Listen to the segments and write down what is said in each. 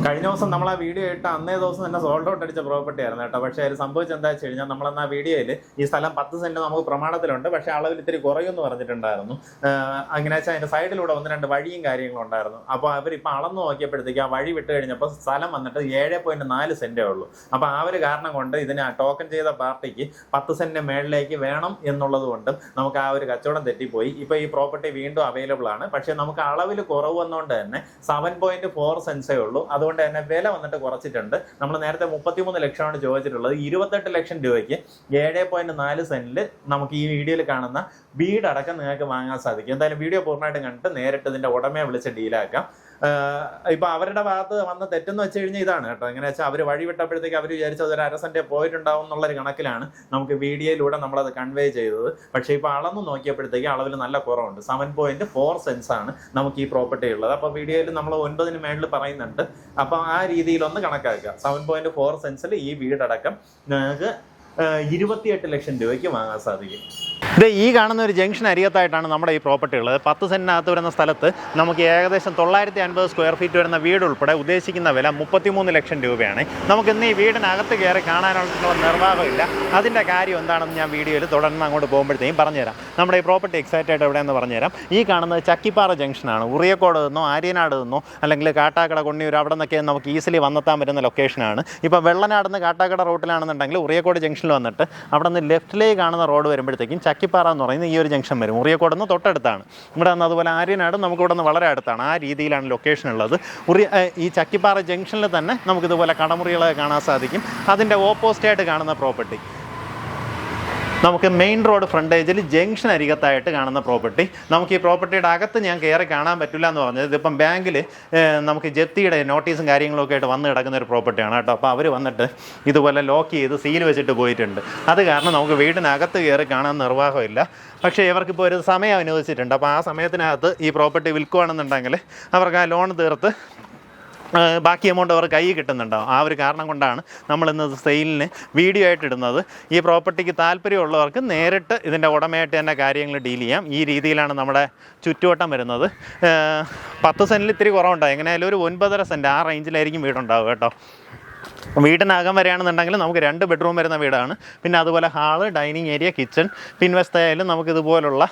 കഴിഞ്ഞ ദിവസം നമ്മൾ ആ വീഡിയോ ഇട്ട് അന്നേ ദിവസം തന്നെ സോൾഡ് ഔട്ട് അടിച്ച പ്രോപ്പർട്ടി ആയിരുന്നു കേട്ടോ. പക്ഷേ അത് സംഭവിച്ചത് എന്താ വെച്ച് കഴിഞ്ഞാൽ നമ്മളെന്നാ വീഡിയോയിൽ ഈ സ്ഥലം 10 സെന്റ് നമുക്ക് പ്രമാണത്തിലുണ്ട്, പക്ഷേ അളവിൽ ഇത്തിരി കുറയുമെന്ന് പറഞ്ഞിട്ടുണ്ടായിരുന്നു. അങ്ങനെ വെച്ചാൽ അതിന്റെ സൈഡിലൂടെ 1-2 വഴിയും കാര്യങ്ങളും ഉണ്ടായിരുന്നു. അപ്പോൾ അവരിപ്പോൾ അളന്ന് നോക്കിയപ്പോഴത്തേക്ക് ആ വഴി വിട്ട് കഴിഞ്ഞപ്പോൾ സ്ഥലം വന്നിട്ട് 7.4 സെന്റേ ഉള്ളൂ. അപ്പോൾ ആ ഒരു കാരണം കൊണ്ട് ഇതിന് ടോക്കൺ ചെയ്ത പാർട്ടിക്ക് 10 സെന്റിന് മേളിലേക്ക് വേണം എന്നുള്ളത് കൊണ്ട് നമുക്ക് ആ ഒരു കച്ചവടം തെറ്റിപ്പോയി. ഇപ്പോൾ ഈ പ്രോപ്പർട്ടി വീണ്ടും അവൈലബിൾ ആണ്. പക്ഷേ നമുക്ക് അളവിൽ കുറവ് വന്നുകൊണ്ട് തന്നെ 7.4 സെന്റ്സേ ഉള്ളൂ. അതുകൊണ്ട് തന്നെ വില വന്നിട്ട് കുറച്ചിട്ടുണ്ട്. നമ്മൾ നേരത്തെ 33 ലക്ഷമാണ് ചോദിച്ചിട്ടുള്ളത്. 28 ലക്ഷം രൂപയ്ക്ക് 7.4 സെന്റിൽ നമുക്ക് ഈ വീഡിയോയിൽ കാണുന്ന വീടടക്കം നിങ്ങൾക്ക് വാങ്ങാൻ സാധിക്കും. എന്തായാലും വീഡിയോ പൂർണ്ണമായിട്ടും കണ്ടിട്ട് നേരിട്ട് ഇതിന്റെ ഉടമയെ വിളിച്ച് ഡീലാക്കാം. ഇപ്പൊ അവരുടെ ഭാഗത്ത് വന്ന് തെറ്റെന്ന് വെച്ച് കഴിഞ്ഞാൽ ഇതാണ് കേട്ടോ. എങ്ങനെ വെച്ചാൽ അവർ വഴി വിട്ടപ്പോഴത്തേക്ക് അവർ വിചാരിച്ചത് ഒരു 1/2 സെന്റ് പോയിട്ടുണ്ടാവും എന്നുള്ളൊരു കണക്കിലാണ് നമുക്ക് വീഡിയോയിലൂടെ നമ്മളത് കൺവേ ചെയ്തത്. പക്ഷേ ഇപ്പൊ അളന്ന് നോക്കിയപ്പോഴത്തേക്ക് അളവിൽ നല്ല കുറവുണ്ട്. 7.4 സെന്റ്സ് ആണ് നമുക്ക് ഈ പ്രോപ്പർട്ടി ഉള്ളത്. അപ്പൊ വീഡിയോയിൽ നമ്മൾ 9 മേളിൽ പറയുന്നുണ്ട്. അപ്പൊ ആ രീതിയിലൊന്ന് കണക്കാക്കുക. 7.4 സെന്റ്സിൽ ഈ വീടടക്കം നിങ്ങൾക്ക് 28 ലക്ഷം രൂപയ്ക്ക് വാങ്ങാൻ സാധിക്കും. ഇത് ഈ കാണുന്ന ഒരു ജംഗ്ഷൻ അരികത്തായിട്ടാണ് നമ്മുടെ ഈ പ്രോപ്പർട്ടി ഉള്ളത്. 10 സെന്റിനകത്ത് വരുന്ന സ്ഥലത്ത് നമുക്ക് ഏകദേശം 950 സ്ക്വയർ ഫീറ്റ് വരുന്ന വീട് ഉൾപ്പെടെ ഉദ്ദേശിക്കുന്ന വില 33 ലക്ഷം രൂപയാണ്. നമുക്ക് ഇന്ന് ഈ വീടിനകത്ത് കയറി കാണാനുള്ള നിർവാഹമില്ല. അതിൻ്റെ കാര്യം എന്താണെന്ന് ഞാൻ വീഡിയോയിൽ തുടർന്ന് അങ്ങോട്ട് പോകുമ്പോഴത്തേക്കും പറഞ്ഞുതരാം. നമ്മുടെ ഈ പ്രോപ്പർട്ടി എക്സാക്റ്റ് ആയിട്ട് എവിടെയെന്ന് പറഞ്ഞുതരാം. ഈ കാണുന്നത് ചക്കിപ്പാറ ജംഗ്ഷനാണ്. ഉറിയക്കോട് നിന്നോ ആര്യനാട് നിന്നോ അല്ലെങ്കിൽ കാട്ടാക്കട കൊണ്ണിയൂർ അവിടെ നിന്നൊക്കെ നമുക്ക് ഈസിലി വന്നെത്താൻ പറ്റുന്ന ലൊക്കേഷനാണ്. ഇപ്പോൾ വെള്ളനാട് നിന്ന് കാട്ടാക്കട റൂട്ടിലാണെന്നുണ്ടെങ്കിൽ ഉറിയക്കോട് ജംഗ്ഷനിൽ വന്നിട്ട് അവിടെ നിന്ന് ലെഫ്റ്റിലേക്ക് കാണുന്ന റോഡ് വരുമ്പോഴത്തേക്കും ചക്കിപ്പാറ എന്ന് പറയുന്ന ഈ ഒരു ജംഗ്ഷൻ വരും. ഉറിയക്കോട് നിന്ന് തൊട്ടടുത്താണ്. ഇവിടെ നിന്ന് അതുപോലെ ആര്യനാട് നമുക്ക് ഇവിടെ നിന്ന് വളരെ അടുത്താണ്. ആ രീതിയിലാണ് ലൊക്കേഷൻ ഉള്ളത്. ഈ ചക്കിപ്പാറ ജംഗ്ഷനിൽ തന്നെ നമുക്കിതുപോലെ കടമുറികളെ കാണാൻ സാധിക്കും. അതിൻ്റെ ഓപ്പോസിറ്റായിട്ട് കാണുന്ന പ്രോപ്പർട്ടി നമുക്ക് മെയിൻ റോഡ് ഫ്രണ്ടേജിൽ ജംഗ്ഷൻ അരികത്തായിട്ട് കാണുന്ന പ്രോപ്പർട്ടി. നമുക്ക് ഈ പ്രോപ്പർട്ടിയുടെ അകത്ത് ഞാൻ കയറി കാണാൻ പറ്റില്ല എന്ന് പറഞ്ഞത് ഇതിപ്പം ബാങ്കിൽ നമുക്ക് ജപ്തിയുടെ നോട്ടീസും കാര്യങ്ങളൊക്കെ ആയിട്ട് വന്ന് കിടക്കുന്ന ഒരു പ്രോപ്പർട്ടിയാണ് കേട്ടോ. അപ്പോൾ അവർ വന്നിട്ട് ഇതുപോലെ ലോക്ക് ചെയ്ത് സീൽ വെച്ചിട്ട് പോയിട്ടുണ്ട്. അത് കാരണം നമുക്ക് വീടിനകത്ത് കയറി കാണാൻ നിർവാഹമില്ല. പക്ഷേ ഇവർക്കിപ്പോൾ ഒരു സമയം അനുവദിച്ചിട്ടുണ്ട്. അപ്പോൾ ആ സമയത്തിനകത്ത് ഈ പ്രോപ്പർട്ടി വിൽക്കുകയാണെന്നുണ്ടെങ്കിൽ അവർക്ക് ആ ലോൺ തീർത്ത് ബാക്കി എമൗണ്ട് അവർ കൈ കിട്ടുന്നുണ്ടാവും. ആ ഒരു കാരണം കൊണ്ടാണ് നമ്മളിന്ന് സെയിലിന് വീഡിയോ ആയിട്ട് ഇടുന്നത്. ഈ പ്രോപ്പർട്ടിക്ക് താല്പര്യമുള്ളവർക്ക് നേരിട്ട് ഇതിൻ്റെ ഉടമയായിട്ട് തന്നെ കാര്യങ്ങൾ ഡീൽ ചെയ്യാം. ഈ രീതിയിലാണ് നമ്മുടെ ചുറ്റുവട്ടം വരുന്നത്. 10 സെൻറ്റിൽ ഇത്തിരി കുറവുണ്ടാകും. എങ്ങനെയായാലും ഒരു 9.5 സെൻറ്റ് ആ റേഞ്ചിലായിരിക്കും വീടുണ്ടാവുക കേട്ടോ. വീടിനകം വരികയാണെന്നുണ്ടെങ്കിൽ നമുക്ക് 2 ബെഡ്റൂം വരുന്ന വീടാണ്. പിന്നെ അതുപോലെ ഹാള്, ഡൈനിങ് ഏരിയ, കിച്ചൺ, പിൻവശത്തായാലും നമുക്കിതുപോലുള്ള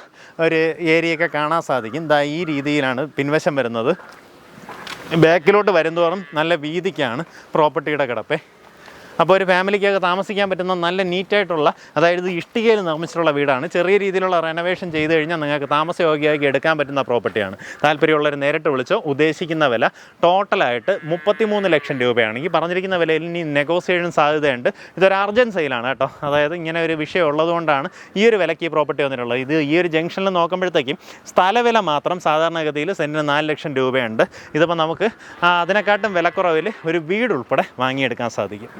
ഒരു ഏരിയയൊക്കെ കാണാൻ സാധിക്കും. ഈ രീതിയിലാണ് പിൻവശം വരുന്നത്. ബാക്കിലോട്ട് വരുന്തോറും നല്ല വീതിക്കാണ് പ്രോപ്പർട്ടിയുടെ കിടപ്പേ. അപ്പോൾ ഒരു ഫാമിലിക്കൊക്കെ താമസിക്കാൻ പറ്റുന്ന നല്ല നീറ്റായിട്ടുള്ള, അതായത് ഇഷ്ടികയിൽ നിർമ്മിച്ചിട്ടുള്ള വീടാണ്. ചെറിയ രീതിയിലുള്ള റെനോവേഷൻ ചെയ്ത് കഴിഞ്ഞാൽ നിങ്ങൾക്ക് താമസയോഗ്യമാക്കി എടുക്കാൻ പറ്റുന്ന പ്രോപ്പർട്ടിയാണ്. താല്പര്യമുള്ളവർ നേരിട്ട് വിളിച്ചോ. ഉദ്ദേശിക്കുന്ന വില ടോട്ടലായിട്ട് 33 ലക്ഷം രൂപയാണ്. ഈ പറഞ്ഞിരിക്കുന്ന വിലയിൽ ഇനി നെഗോസിയേഷൻ സാധ്യതയുണ്ട്. ഇതൊരു അർജൻറ്റ് സെയിലാണ് കേട്ടോ. അതായത് ഇങ്ങനെ ഒരു വിഷയം ഉള്ളതുകൊണ്ടാണ് ഈ ഒരു വിലയ്ക്ക് ഈ പ്രോപ്പർട്ടി വന്നിട്ടുള്ളത്. ഇത് ഈ ഒരു ജംഗ്ഷനിൽ നോക്കുമ്പോഴത്തേക്കും സ്ഥലവില മാത്രം സാധാരണഗതിയിൽ സെൻറ്റിന് 4 ലക്ഷം രൂപയുണ്ട്. ഇതിപ്പോൾ നമുക്ക് അതിനെക്കാട്ടും വിലക്കുറവിൽ ഒരു വീട് ഉൾപ്പെടെ വാങ്ങിയെടുക്കാൻ സാധിക്കും.